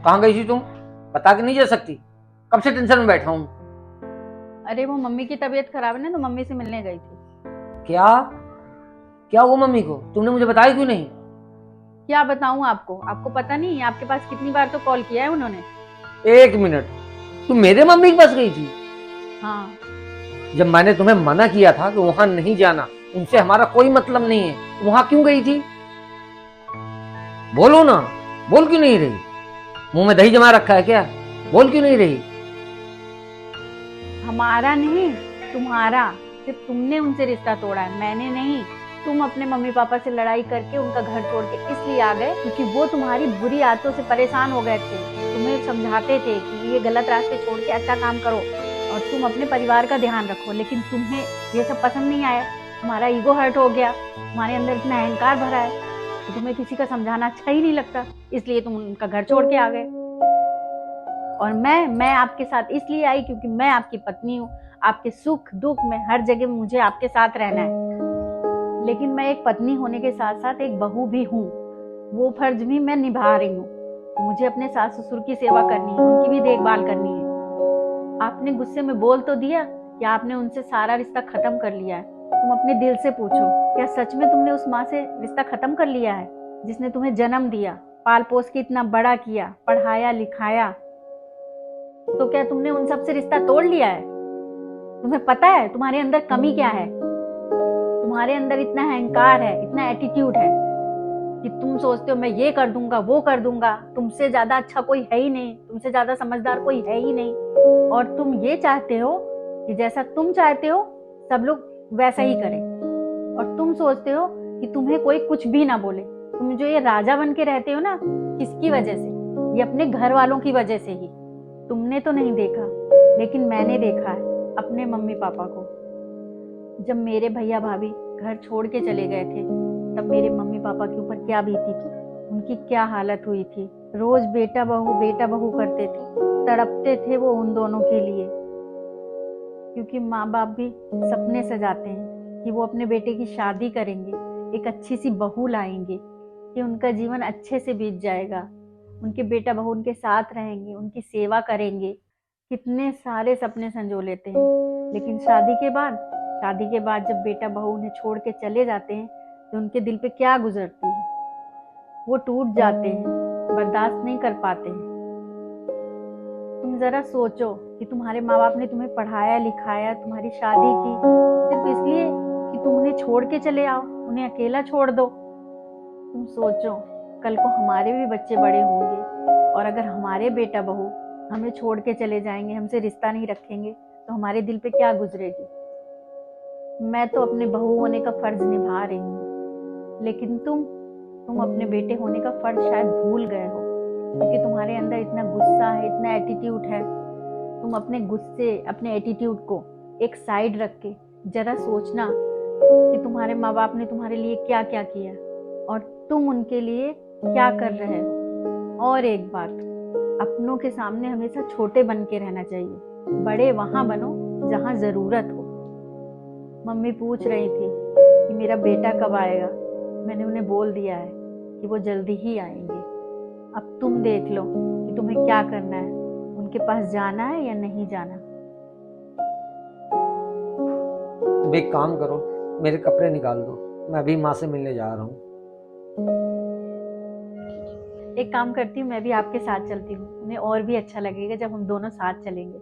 कहाँ गई थी तुम? बता के नहीं जा सकती? कब से टेंशन में बैठा हूँ। अरे वो मम्मी की तबीयत खराब है ना, तो मम्मी से मिलने गई थी। क्या क्या हुआ मम्मी को? तुमने मुझे बताया क्यों नहीं? क्या बताऊं आपको? आपको पता नहीं आपके पास कितनी बार तो कॉल किया है उन्होंने। एक मिनट, तुम मेरे मम्मी के पास गई थी? हाँ। जब मैंने तुम्हें मना किया था कि वहां नहीं जाना, उनसे हमारा कोई मतलब नहीं है, तो वहां क्यों गई थी? बोलो ना, बोल क्यों नहीं रही? मुंह में दही जमा रखा है क्या? बोल क्यों नहीं रही? हमारा नहीं, तुम्हारा। सिर्फ तुमने उनसे रिश्ता तोड़ा है, मैंने नहीं। तुम अपने मम्मी पापा से लड़ाई करके उनका घर छोड़ के इसलिए आ गए क्योंकि वो तुम्हारी बुरी आदतों से परेशान हो गए थे। तुम्हें समझाते थे कि ये गलत रास्ते छोड़ के अच्छा काम करो और तुम अपने परिवार का ध्यान रखो, लेकिन तुम्हें ये सब पसंद नहीं आया। तुम्हारा ईगो हर्ट हो गया, तुम्हारे अंदर इतना अहंकार भरा है तो तुम्हें किसी का समझाना अच्छा ही नहीं लगता, इसलिए तुम उनका घर छोड़ के आ गए। और मैं आपके साथ इसलिए आई क्योंकि मैं आपकी पत्नी हूँ। आपके सुख दुख में हर जगह मुझे आपके साथ रहना है, लेकिन मैं एक पत्नी होने के साथ साथ एक बहू भी हूँ। वो फर्ज भी मैं निभा रही हूँ। मुझे अपने सास ससुर की सेवा करनी है, उनकी भी देखभाल करनी है। आपने गुस्से में बोल तो दिया कि आपने उनसे सारा रिश्ता खत्म कर लिया है। तुम अपने दिल से पूछो, क्या सच में तुमने उस माँ से रिश्ता खत्म कर लिया है जिसने तुम्हें जन्म दिया, पाल पोस के इतना बड़ा किया, पढ़ाया लिखाया? तो क्या तुमने उन सब से रिश्ता तोड़ लिया है? तुम्हें पता है तुम्हारे अंदर कमी क्या है? तुम्हारे अंदर इतना अहंकार है, इतना एटीट्यूड है कि तुम सोचते हो मैं ये कर दूंगा वो कर दूंगा, तुमसे ज्यादा अच्छा कोई है ही नहीं, तुमसे ज्यादा समझदार कोई है ही नहीं। और तुम ये चाहते हो कि जैसा तुम चाहते हो सब लोग वैसा ही करें। और तुम सोचते हो कि तुम्हें कोई कुछ भी ना बोले। तुम जो ये राजा बन के रहते हो ना, किसकी वजह से? ये अपने घर वालों की वजह से ही। तुमने तो नहीं देखा, लेकिन मैंने देखा है अपने मम्मी पापा को। जब मेरे भैया भाभी घर छोड़ के चले गए थे, तब मेरे मम्मी पापा के ऊपर क्या बीती थी, उनकी क्या हालत हुई थी। रोज बेटा बहू करते थे, तड़पते थे वो उन दोनों के लिए। क्योंकि माँ बाप भी सपने सजाते हैं कि वो अपने बेटे की शादी करेंगे, एक अच्छी सी बहू लाएंगे कि उनका जीवन अच्छे से बीत जाएगा, उनके बेटा बहू उनके साथ रहेंगे, उनकी सेवा करेंगे। कितने सारे सपने संजो लेते हैं, लेकिन शादी के बाद जब बेटा बहू उन्हें छोड़ के चले जाते हैं तो उनके दिल पे क्या गुजरती है। वो टूट जाते हैं, बर्दाश्त नहीं कर पाते हैं। तुम जरा सोचो कि तुम्हारे माँ बाप ने तुम्हें पढ़ाया लिखाया, तुम्हारी शादी की, सिर्फ इसलिए कि तुम उन्हें छोड़ के चले आओ, उन्हें अकेला छोड़ दो। तुम सोचो, कल को हमारे भी बच्चे बड़े होंगे और अगर हमारे बेटा बहू हमें छोड़ के चले जाएंगे, हमसे रिश्ता नहीं रखेंगे, तो हमारे दिल पे क्या गुजरेगी। मैं तो अपने बहू होने का फर्ज निभा रही हूँ, लेकिन तुम अपने बेटे होने का फर्ज शायद भूल गए हो, क्योंकि तुम्हारे अंदर इतना गुस्सा है, इतना एटीट्यूड है। तुम अपने गुस्से, अपने एटीट्यूड को एक साइड रख के जरा सोचना कि तुम्हारे माँ बाप ने तुम्हारे लिए क्या क्या किया और तुम उनके लिए क्या कर रहे हो। और एक बात, अपनों के सामने हमेशा छोटे बन के रहना चाहिए, बड़े वहां बनो जहां जरूरत हो। मम्मी पूछ रही थी कि मेरा बेटा कब आएगा। मैंने उन्हें बोल दिया है कि वो जल्दी ही आएंगे। अब तुम देख लो कि तुम्हें क्या करना है, उनके पास जाना है या नहीं जाना। तुम एक काम करो, मेरे कपड़े निकाल दो, मैं अभी माँ से मिलने जा रहा हूँ। एक काम करती हूँ, मैं भी आपके साथ चलती हूँ, उन्हें और भी अच्छा लगेगा जब हम दोनों साथ चलेंगे।